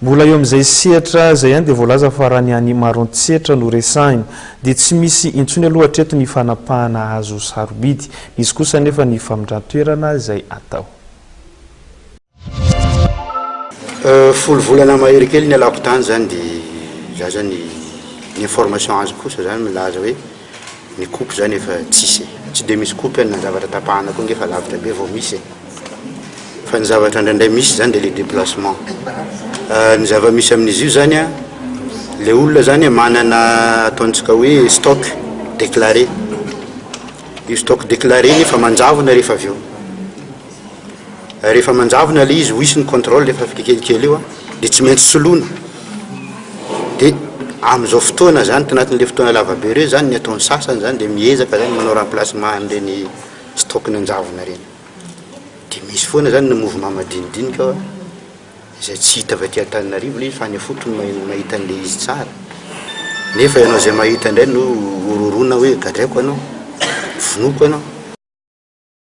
Mbola eo am'izay sehatra zay ihany dia voalaza fa raha ny any Maroantsetra no resahina dia tsy misy intsony aloha hatreto ny fanapahana hazo sarobidy. Misy kosa anefa ny famindran-toerana izay hatao. Folo volana mahery kely ny alako tany zany dia za zany ny information azo kosa zany milaza hoe ny coupe zany efa tsisy, tsy dia misy coupe na zavatra tapahana koa ngefa lavitra be vao misy. Fa ny zavatra indraindray misy zany dia le déplacement. Ny zava-misy amin'izy io zany a, le olona zany manana ataontsika hoe stock déclaré. Io stock déclaré nefa manjavona rehefa avy eo. Rehefa manjavona le izy ho isy ny contrôle rehefa kelikely io a, dia tsy maintsy soloina. Dia amin'izao fotoana zany tanatin'le fotoana lavabe ireo zany ny ataon'ny sasany zany dia miezaka zany manao remplacement an'ireny stock nanjavona reny. Dia misy foana zany ny mouvement madinidinika izay tsy hita avy aty Antananarivo le izy fa any fotony mahita an'le izy tsara. Nefa ianao izay mahita indray no ororona hoe gadraiko anao, vonoko anao.